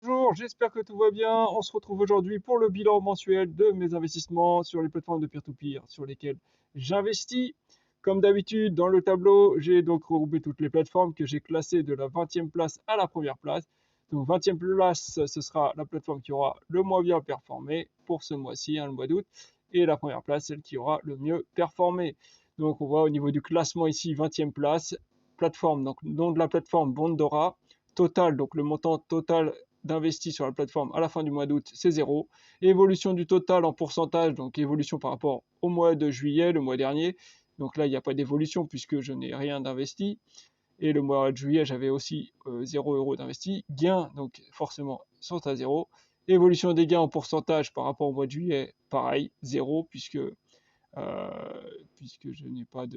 Bonjour, j'espère que tout va bien. On se retrouve aujourd'hui pour le bilan mensuel de mes investissements sur les plateformes de peer-to-peer sur lesquelles j'investis. Comme d'habitude, dans le tableau, j'ai donc regroupé toutes les plateformes que j'ai classées de la 20e place à la première place. Donc 20e place, ce sera la plateforme qui aura le moins bien performé pour ce mois-ci, le mois d'août. Et la première place, celle qui aura le mieux performé. Donc on voit au niveau du classement ici, 20e place, plateforme, donc nom de la plateforme Bondora. Total, donc le montant total d'investis sur la plateforme à la fin du mois d'août, c'est 0. Évolution du total en pourcentage, donc évolution par rapport au mois de juillet, le mois dernier. Donc là, il n'y a pas d'évolution puisque je n'ai rien d'investi. Et le mois de juillet, j'avais aussi 0 euros d'investi. Gains, donc forcément, sont à 0. Évolution des gains en pourcentage par rapport au mois de juillet, pareil, 0, puisque je n'ai pas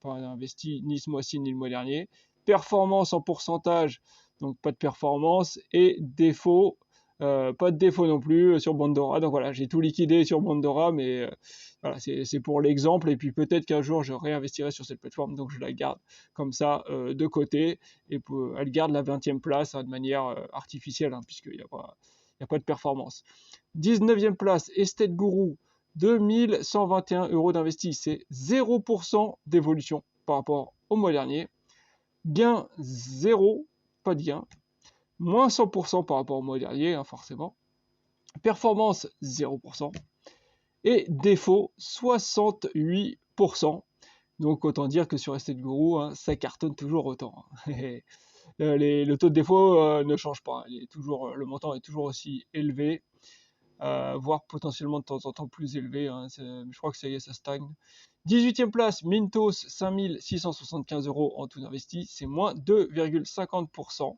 investi ni ce mois-ci ni le mois dernier. Performance en pourcentage, donc pas de performance, et défaut, pas de défaut non plus sur Bondora. Donc voilà, j'ai tout liquidé sur Bondora, mais voilà, c'est pour l'exemple, et puis peut-être qu'un jour je réinvestirai sur cette plateforme, donc je la garde comme ça de côté, et elle garde la 20e place de manière artificielle, puisqu'il n'y a pas de performance. 19e place, Estate Guru, 2121 euros d'investis, c'est 0% d'évolution par rapport au mois dernier. Gain 0, pas de gain. Moins 100% par rapport au mois dernier, forcément. Performance 0%. Et défaut 68%. Donc autant dire que sur Estate Guru, ça cartonne toujours autant. Le taux de défaut ne change pas. Le montant est toujours aussi élevé. Voire potentiellement de temps en temps plus élevé. Je crois que ça y est, ça stagne. 18e place, Mintos, 5675 euros en tout investi, c'est moins 2,50%.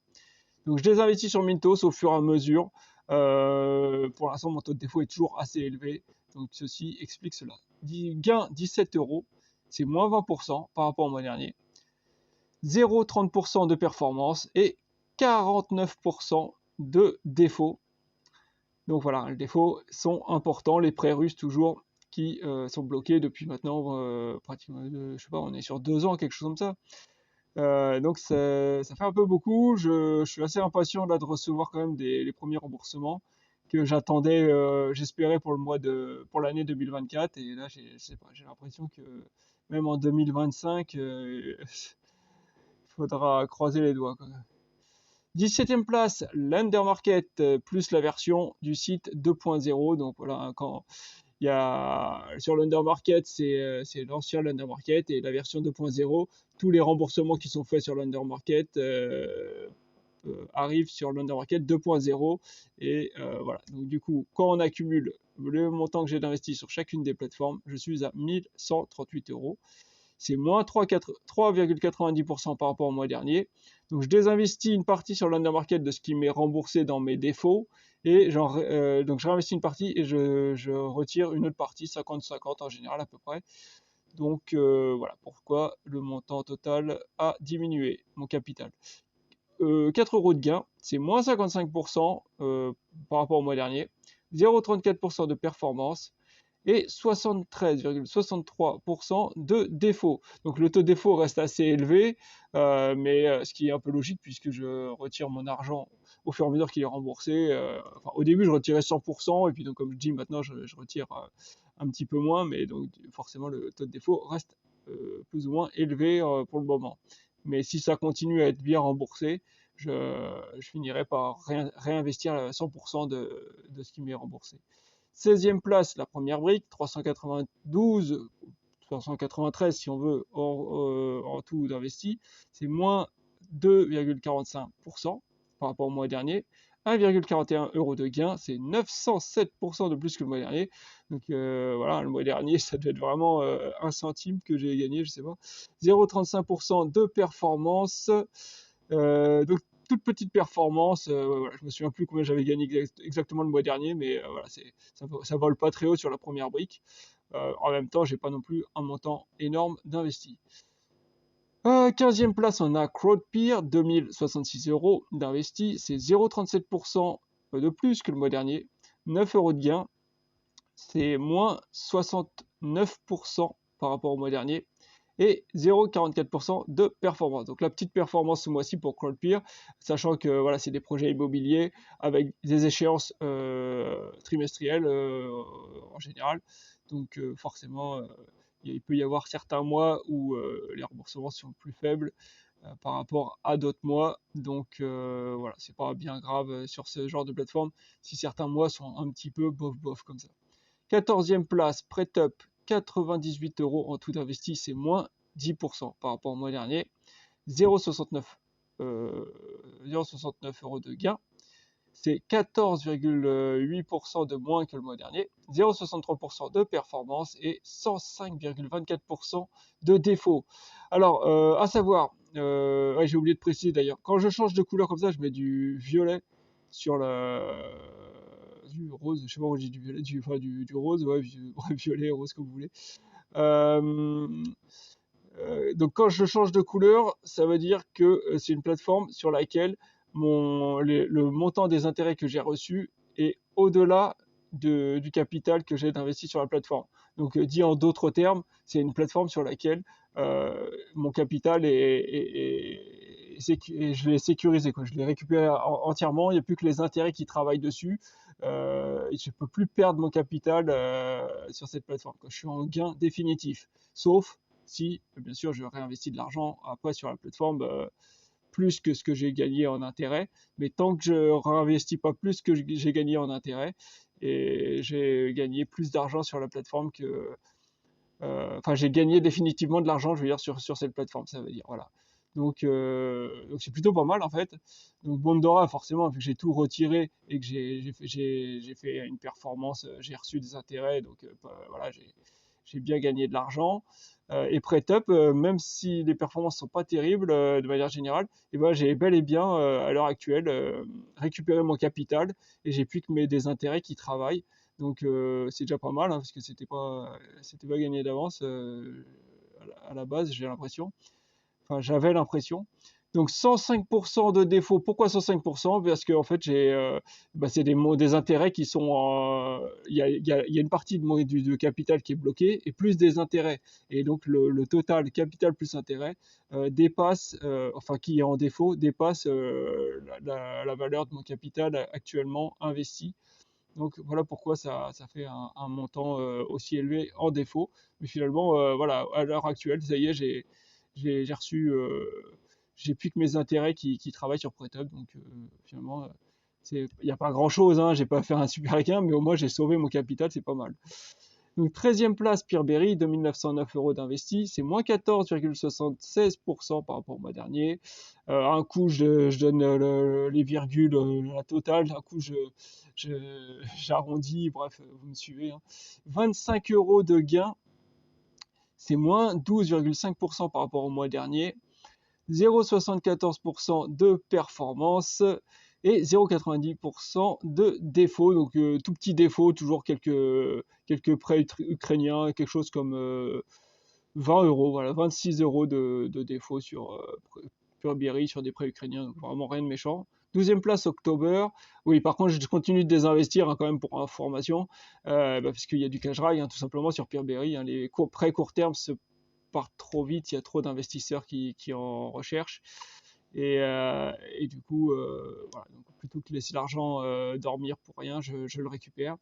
Donc je désinvestis sur Mintos au fur et à mesure. Pour l'instant, mon taux de défaut est toujours assez élevé. Donc ceci explique cela. Gain 17 euros, c'est moins 20% par rapport au mois dernier. 0,30% de performance et 49% de défaut. Donc voilà, les défauts sont importants, les prêts russes toujours qui sont bloqués depuis maintenant pratiquement, je sais pas, on est sur 2 ans, quelque chose comme ça. Donc ça fait un peu beaucoup. Je suis assez impatient là de recevoir quand même les premiers remboursements que j'attendais, j'espérais pour l'année 2024. Et là, je sais pas, j'ai l'impression que même en 2025, il faudra croiser les doigts, quoi. 17e place, l'Under Market plus la version du site 2.0. Donc voilà, quand il y a sur l'Under Market, c'est l'ancien l'Under Market, et la version 2.0, tous les remboursements qui sont faits sur l'Under Market arrivent sur l'Under Market 2.0. Et voilà, donc du coup, quand on accumule le montant que j'ai investi sur chacune des plateformes, je suis à 1138 euros. C'est moins 3,90% par rapport au mois dernier. Donc je désinvestis une partie sur l'Under Market de ce qui m'est remboursé dans mes défauts, et donc je réinvestis une partie et je retire une autre partie, 50-50 en général à peu près. Donc voilà pourquoi le montant total a diminué, mon capital. 4 euros de gain, c'est moins 55% par rapport au mois dernier, 0,34% de performance, et 73,63% de défaut. Donc le taux de défaut reste assez élevé, mais ce qui est un peu logique puisque je retire mon argent au fur et à mesure qu'il est remboursé. Au début, je retirais 100%, et puis donc comme je dis maintenant, je retire un petit peu moins, mais donc forcément le taux de défaut reste plus ou moins élevé pour le moment. Mais si ça continue à être bien remboursé, je finirai par réinvestir 100% de ce qui m'est remboursé. 16e place, la première brique, 392, 393 si on veut, en tout d'investi, c'est moins 2,45% par rapport au mois dernier. 1,41 euros de gain, c'est 907% de plus que le mois dernier. Donc voilà, le mois dernier, ça devait être vraiment 1 centime que j'ai gagné, je sais pas. 0,35% de performance. Donc toute petite performance. Voilà, je me souviens plus combien j'avais gagné exactement le mois dernier, mais voilà, ça vole pas très haut sur la première brique. En même temps, j'ai pas non plus un montant énorme d'investi. 15e place, on a CrowdPeer, 2066 euros d'investi, c'est 0,37% de plus que le mois dernier, 9 euros de gain, c'est moins 69% par rapport au mois dernier, et 0,44% de performance. Donc la petite performance ce mois-ci pour CrowdPeer, sachant que voilà, c'est des projets immobiliers avec des échéances trimestrielles en général. Donc forcément, il peut y avoir certains mois où les remboursements sont plus faibles par rapport à d'autres mois. Donc voilà, c'est pas bien grave sur ce genre de plateforme si certains mois sont un petit peu bof bof comme ça. 14e place, PrêtUp, 98 euros en tout investi, c'est moins 10% par rapport au mois dernier. 0,69 euros de gain, c'est 14,8% de moins que le mois dernier, 0,63% de performance et 105,24% de défaut. Alors, à savoir, ouais, j'ai oublié de préciser d'ailleurs, quand je change de couleur comme ça, je mets du violet sur du rose, je sais pas où j'ai du violet, du rose, ouais, violet, rose comme vous voulez. Euh, donc quand je change de couleur, ça veut dire que c'est une plateforme sur laquelle le montant des intérêts que j'ai reçus est au-delà du capital que j'ai investi sur la plateforme. Donc dit en d'autres termes, c'est une plateforme sur laquelle mon capital je l'ai sécurisé, quoi. Je l'ai récupéré entièrement, il n'y a plus que les intérêts qui travaillent dessus. Je ne peux plus perdre mon capital sur cette plateforme, quoi. Je suis en gain définitif. Sauf si, bien sûr, je réinvestis de l'argent après sur la plateforme plus que ce que j'ai gagné en intérêt. Mais tant que je réinvestis pas plus que j'ai gagné en intérêt, et j'ai gagné plus d'argent sur la plateforme que. Enfin, j'ai gagné définitivement de l'argent, je veux dire, sur cette plateforme, ça veut dire. Voilà. Donc c'est plutôt pas mal en fait. Donc Bondora, forcément, vu que j'ai tout retiré et que j'ai fait une performance, j'ai reçu des intérêts, donc voilà, j'ai bien gagné de l'argent. Et PrêtUp, même si les performances sont pas terribles de manière générale, et ben, j'ai bel et bien à l'heure actuelle récupéré mon capital et j'ai plus que des intérêts qui travaillent. Donc c'est déjà pas mal hein, parce que c'était pas gagné d'avance à la base, j'ai l'impression. Enfin, j'avais l'impression. Donc 105% de défaut. Pourquoi 105%? Parce que en fait, c'est des intérêts qui sont. Il y a une partie du capital qui est bloquée et plus des intérêts. Et donc le total capital plus intérêt dépasse, enfin qui est en défaut, dépasse la valeur de mon capital actuellement investi. Donc voilà pourquoi ça fait un montant aussi élevé en défaut. Mais finalement, voilà, à l'heure actuelle, ça y est, j'ai reçu, j'ai plus que mes intérêts qui travaillent sur PrêtUp. Donc finalement, il n'y a pas grand-chose, hein, j'ai pas fait un super gain, mais au moins j'ai sauvé mon capital, c'est pas mal. Donc 13e place, Peerberry, 2909 euros d'investi, c'est moins 14,76% par rapport au mois dernier. Un coup, je donne les virgules, la totale, un coup, j'arrondis, bref, vous me suivez. Hein. 25 euros de gain, c'est moins 12,5% par rapport au mois dernier. 0,74% de performance et 0,90% de défaut. Donc tout petit défaut, toujours quelques prêts ukrainiens, quelque chose comme 20 euros, voilà, 26 euros de défaut sur Peerberry, sur des prêts ukrainiens, donc vraiment rien de méchant. 12e place, October. Oui, par contre, je continue de désinvestir hein, quand même pour information, parce qu'il y a du cash dry, hein, tout simplement sur Peerberry. Hein, les prêts court terme se partent trop vite, il y a trop d'investisseurs qui en recherchent. Et du coup, voilà, donc plutôt que laisser l'argent dormir pour rien, je le récupère.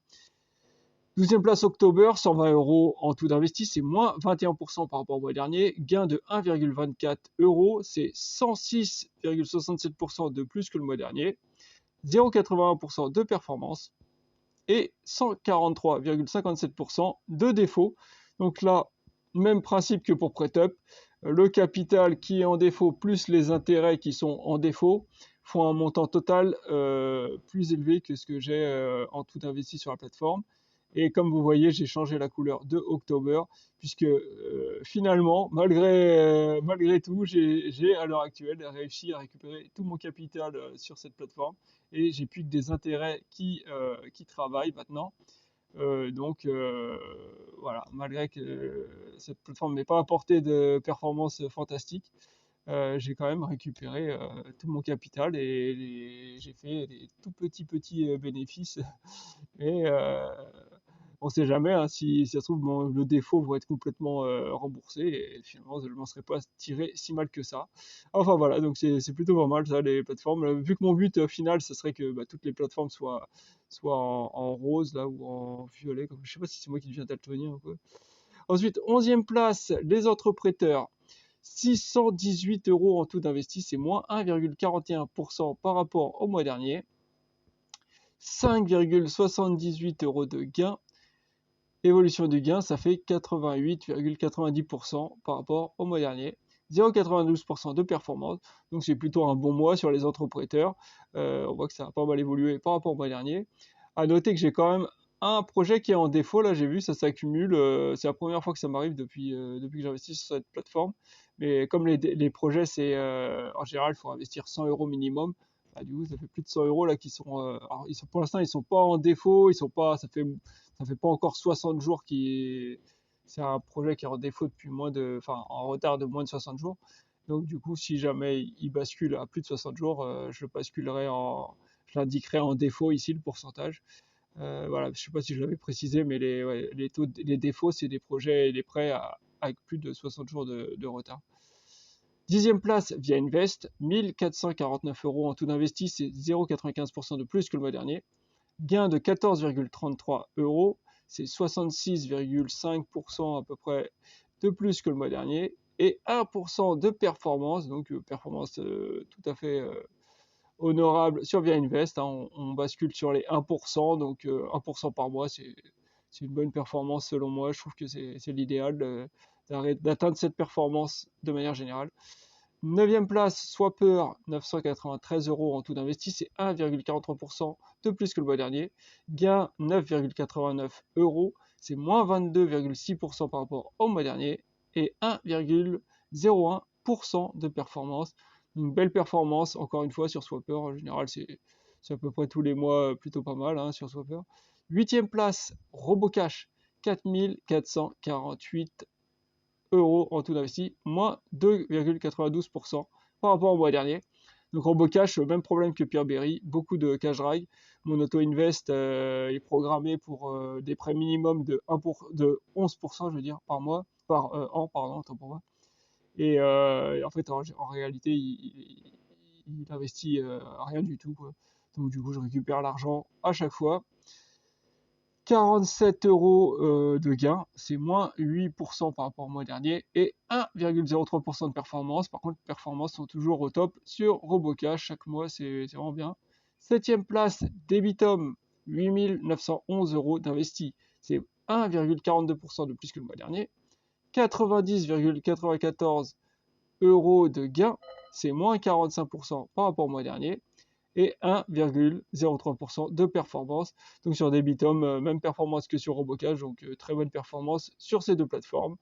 12e place October, 120 euros en tout d'investi, c'est moins 21% par rapport au mois dernier. Gain de 1,24 euros, c'est 106,67% de plus que le mois dernier. 0,81% de performance et 143,57% de défaut. Donc là, même principe que pour PrêtUp, le capital qui est en défaut plus les intérêts qui sont en défaut font un montant total plus élevé que ce que j'ai en tout investi sur la plateforme. Et comme vous voyez, j'ai changé la couleur de October, puisque finalement, malgré tout, j'ai à l'heure actuelle réussi à récupérer tout mon capital sur cette plateforme, et j'ai plus que des intérêts qui travaillent maintenant. Donc voilà, malgré que cette plateforme ne m'ait pas apporté de performance fantastique, j'ai quand même récupéré tout mon capital et j'ai fait des tout petits bénéfices. Et On sait jamais, hein, si ça se trouve, le défaut va être complètement remboursé et finalement, je ne m'en serais pas tiré si mal que ça. Enfin voilà, donc c'est plutôt pas mal ça, les plateformes. Vu que mon but final, ce serait que toutes les plateformes soient en rose là ou en violet. Comme, je sais pas si c'est moi qui deviens daltonien ou quoi. Ensuite, 11e place, les entrepreneurs. 618 euros en tout d'investi, c'est moins 1,41% par rapport au mois dernier. 5,78 euros de gain. Évolution du gain, ça fait 88,90% par rapport au mois dernier. 0,92% de performance, donc c'est plutôt un bon mois sur les entrepreneurs. On voit que ça a pas mal évolué par rapport au mois dernier. À noter que j'ai quand même un projet qui est en défaut, là j'ai vu, ça s'accumule. C'est la première fois que ça m'arrive depuis que j'investis sur cette plateforme. Mais comme les projets, c'est en général, il faut investir 100 euros minimum. Bah, du coup, ça fait plus de 100 euros là qui sont. Alors, pour l'instant, ils sont pas en défaut, ils sont pas. Ça fait pas encore 60 jours c'est un projet qui est en défaut depuis en retard de moins de 60 jours. Donc du coup, si jamais il bascule à plus de 60 jours, je l'indiquerai en défaut ici le pourcentage. Voilà, je sais pas si je l'avais précisé, mais les défauts, c'est des projets et des prêts avec plus de 60 jours de retard. 10e place via Invest, 1449 euros en tout d'investi, c'est 0,95% de plus que le mois dernier. Gain de 14,33 euros, c'est 66,5% à peu près de plus que le mois dernier. Et 1% de performance, donc performance tout à fait honorable sur Via Invest. Hein, on bascule sur les 1%, donc 1% par mois, c'est une bonne performance selon moi. Je trouve que c'est l'idéal d'atteindre cette performance de manière générale. 9e place, Swapper, 993 euros en tout d'investi, c'est 1,43% de plus que le mois dernier. Gain 9,89 euros, c'est moins 22,6% par rapport au mois dernier. Et 1,01% de performance. Une belle performance, encore une fois, sur Swapper. En général, c'est à peu près tous les mois plutôt pas mal hein, sur Swapper. 8e place, Robocash, 4448 euros en tout investi, moins 2,92% par rapport au mois dernier. Donc Robocash, même problème que Peerberry, beaucoup de cash drag. Mon auto-invest est programmé pour des prêts minimum de 11%, je veux dire, par mois, par an, pardon, autant pour moi. Et en fait, en réalité, il investit rien du tout, quoi. Donc du coup, je récupère l'argent à chaque fois. 47 euros de gain, c'est moins 8% par rapport au mois dernier et 1,03% de performance. Par contre, les performances sont toujours au top sur Robocash. Chaque mois, c'est vraiment bien. 7e place, Debitum, 8911 euros d'investi. C'est 1,42% de plus que le mois dernier. 90,94 euros de gain, c'est moins 45% par rapport au mois dernier. Et 1,03% de performance. Donc sur Debitum, même performance que sur Robocash, donc très bonne performance sur ces deux plateformes.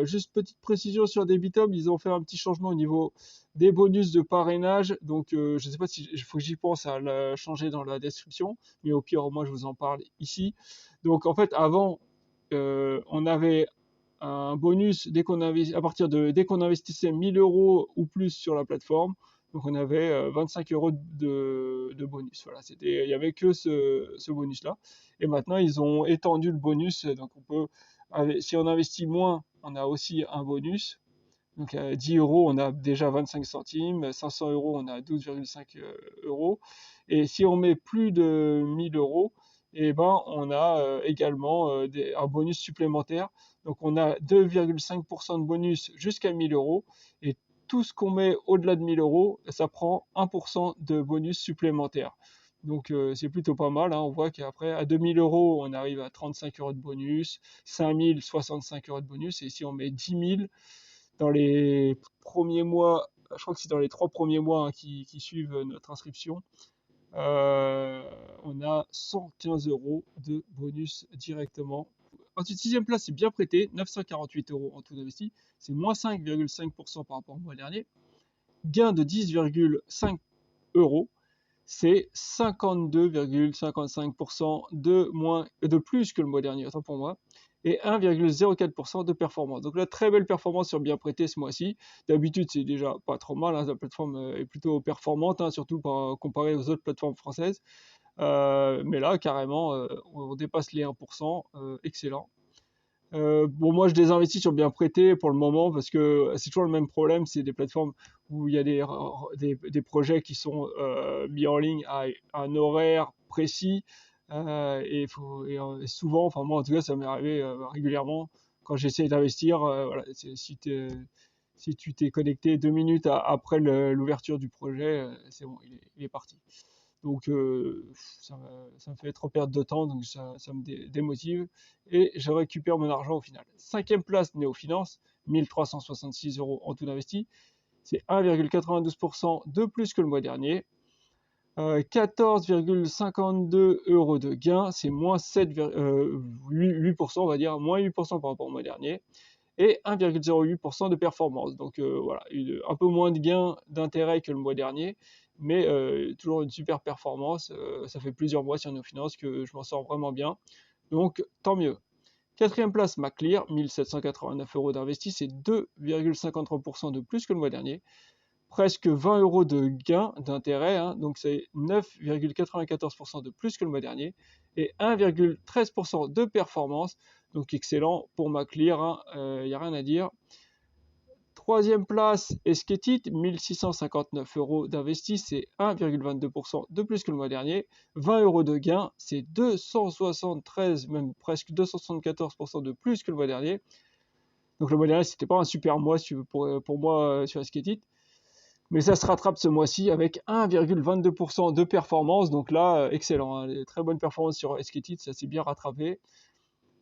Juste petite précision sur Debitum, ils ont fait un petit changement au niveau des bonus de parrainage. Donc je ne sais pas si il faut que j'y pense à le changer dans la description, mais au pire, moi je vous en parle ici. Donc en fait, avant, on avait un bonus dès qu'on investissait 1000 euros ou plus sur la plateforme. Donc on avait 25 euros de bonus. Voilà, il n'y avait que ce bonus-là. Et maintenant, ils ont étendu le bonus. Donc si on investit moins, on a aussi un bonus. Donc à 10 euros, on a déjà 25 centimes. 500 euros, on a 12,5 euros. Et si on met plus de 1000 euros, eh ben, on a également un bonus supplémentaire. Donc on a 2,5% de bonus jusqu'à 1000 euros. Et tout ce qu'on met au-delà de 1000 euros, ça prend 1% de bonus supplémentaire. Donc c'est plutôt pas mal. Hein. On voit qu'après, à 2000 euros, on arrive à 35 euros de bonus, 5000, 65 euros de bonus. Et si on met 10 000 dans les premiers mois, je crois que c'est dans les 3 premiers mois hein, qui suivent notre inscription, on a 115 euros de bonus directement. Ensuite, 6e place, c'est bien prêté, 948 euros en tout investi, c'est moins 5,5% par rapport au mois dernier. Gain de 10,5 euros, c'est 52,55% de plus que le mois dernier, autant pour moi, et 1,04% de performance. Donc là, très belle performance sur bien prêté ce mois-ci. D'habitude, c'est déjà pas trop mal, hein, la plateforme est plutôt performante, hein, surtout comparé aux autres plateformes françaises. Mais là, carrément, on dépasse les 1%, excellent. Bon, moi, je désinvestis sur bien prêté pour le moment parce que c'est toujours le même problème. C'est des plateformes où il y a des projets qui sont mis en ligne à un horaire précis. Et souvent, enfin, moi en tout cas, ça m'est arrivé régulièrement quand j'essaie d'investir. Voilà, si tu t'es connecté 2 minutes après l'ouverture du projet, c'est bon, il est parti. Donc ça me fait trop perdre de temps, donc ça me démotive. Et je récupère mon argent au final. Cinquième place, Néofinance, 1366 euros en tout investi. C'est 1,92% de plus que le mois dernier. 14,52 euros de gain, c'est moins 8%, on va dire, moins 8% par rapport au mois dernier. Et 1,08% de performance. Donc voilà, un peu moins de gains d'intérêt que le mois dernier, mais toujours une super performance. Ça fait plusieurs mois sur nos finances que je m'en sors vraiment bien. Donc tant mieux. Quatrième place, Maclear, 1789 euros d'investi, c'est 2,53% de plus que le mois dernier. Presque 20 euros de gain d'intérêt, hein, donc c'est 9,94% de plus que le mois dernier, et 1,13% de performance, donc excellent pour Maclear, il n'y a rien à dire. Troisième place, Esketit, 1659 euros d'investi, c'est 1,22% de plus que le mois dernier. 20 euros de gain, c'est 273, même presque 274% de plus que le mois dernier. Donc le mois dernier, c'était pas un super mois pour moi sur Esketit. Mais ça se rattrape ce mois-ci avec 1,22% de performance. Donc là, excellent, hein, très bonnes performances sur Esketit, ça s'est bien rattrapé.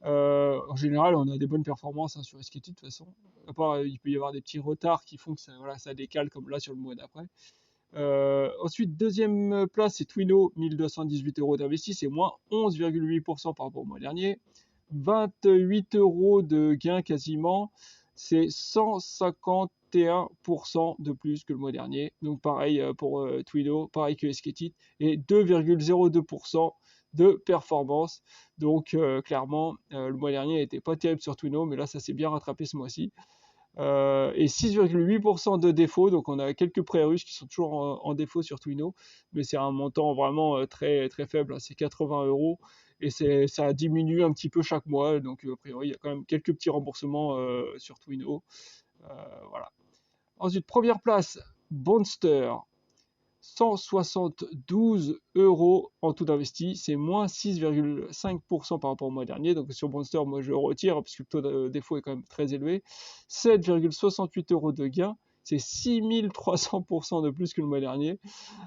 En général, on a des bonnes performances sur Esketit de toute façon. À part, il peut y avoir des petits retards qui font que ça décale comme là sur le mois d'après. Ensuite, deuxième place, c'est Twino, 1218 euros d'investi, c'est moins 11,8% par rapport au mois dernier. 28 euros de gain quasiment, c'est 151% de plus que le mois dernier. Donc pareil pour Twino, pareil que Esketit, et 2,02% de performance. Donc clairement, le mois dernier n'était pas terrible sur Twino, mais là ça s'est bien rattrapé ce mois-ci. Et 6,8% de défaut, donc on a quelques prêts russes qui sont toujours en défaut sur Twino, mais c'est un montant vraiment très, très faible, hein, c'est 80 euros, et ça diminue un petit peu chaque mois, donc a priori il y a quand même quelques petits remboursements sur Twino. Voilà. Ensuite, première place, Bonster, 172 euros en tout investi, c'est moins 6,5% par rapport au mois dernier. Donc sur Monster, moi je retire parce que le taux de défaut est quand même très élevé. 7,68 euros de gain, c'est 6300% de plus que le mois dernier.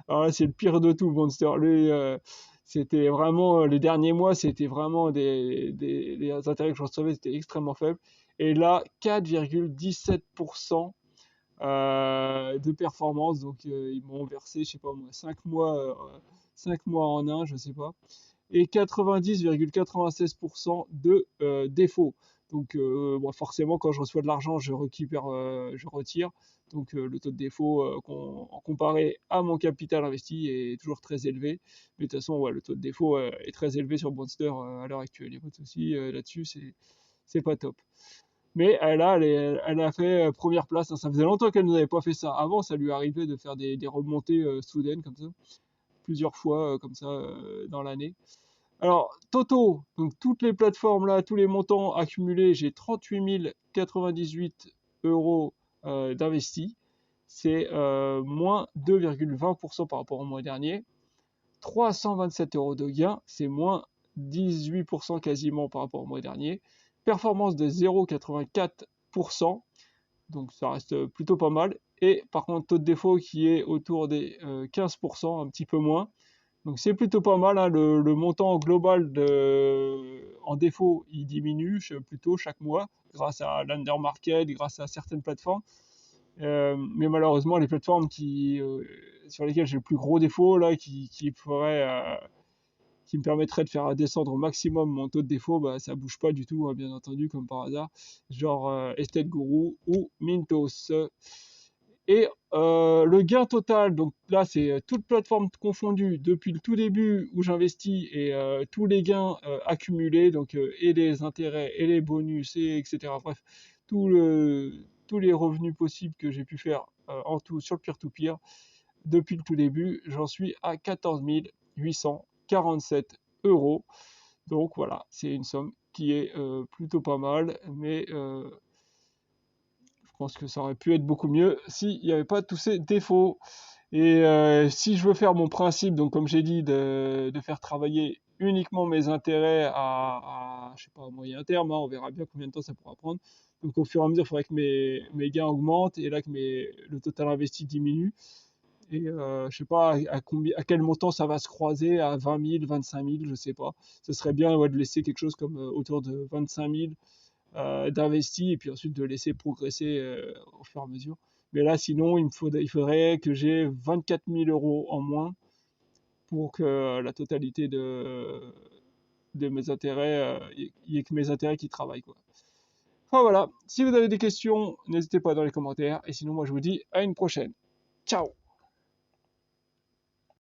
Alors là, c'est le pire de tout, Monster. C'était vraiment, les derniers mois, c'était vraiment des intérêts que je recevais, c'était extrêmement faible. Et là, 4,17% de performance. Donc ils m'ont versé, je sais pas moi, 5 mois en un, je sais pas. Et 90,96% de défaut. Donc bon, forcément, quand je reçois de l'argent, je retire. Donc le taux de défaut comparé à mon capital investi est toujours très élevé. Mais de toute façon, ouais, le taux de défaut est très élevé sur Monster à l'heure actuelle. Il n'y a pas de souci là-dessus, c'est pas top. Mais elle a fait première place, hein. Ça faisait longtemps qu'elle n'avait pas fait ça. Avant, ça lui arrivait de faire des remontées soudaines comme ça, plusieurs fois comme ça dans l'année. Alors, Toto, donc toutes les plateformes là, tous les montants accumulés, j'ai 38 098 euros d'investis. C'est moins 2,20% par rapport au mois dernier. 327 euros de gain, c'est moins 18% quasiment par rapport au mois dernier. Performance de 0,84%, donc ça reste plutôt pas mal. Et par contre, taux de défaut qui est autour des 15%, un petit peu moins. Donc c'est plutôt pas mal, hein. Le montant global en défaut, il diminue plutôt chaque mois grâce à l'undermarket, grâce à certaines plateformes. Mais malheureusement, les plateformes sur lesquelles j'ai le plus gros défaut, là, qui me permettrait de faire descendre au maximum mon taux de défaut, bah, ça bouge pas du tout, hein, bien entendu, comme par hasard. Genre Estate Guru ou Mintos. Et le gain total, donc là, c'est toutes plateformes confondues depuis le tout début où j'investis et tous les gains accumulés, donc et les intérêts et les bonus, etc. Bref, tous les revenus possibles que j'ai pu faire en tout sur le peer-to-peer depuis le tout début, j'en suis à 14 800 47 euros. Donc voilà, c'est une somme qui est plutôt pas mal, mais je pense que ça aurait pu être beaucoup mieux s'il n'y avait pas tous ces défauts. Et si je veux faire mon principe, donc comme j'ai dit, de faire travailler uniquement mes intérêts je sais pas, à moyen terme, hein, on verra bien combien de temps ça pourra prendre. Donc au fur et à mesure, il faudrait que mes gains augmentent et là que le total investi diminue. Et je sais pas à quel montant ça va se croiser, à 20 000, 25 000, je sais pas. Ce serait bien ouais, de laisser quelque chose comme autour de 25 000 d'investi et puis ensuite de laisser progresser au fur et à mesure. Mais là, sinon, il faudrait que j'ai 24 000 euros en moins pour que la totalité de mes intérêts, il y ait que mes intérêts qui travaillent, quoi. Enfin voilà, si vous avez des questions, n'hésitez pas dans les commentaires. Et sinon, moi, je vous dis à une prochaine. Ciao!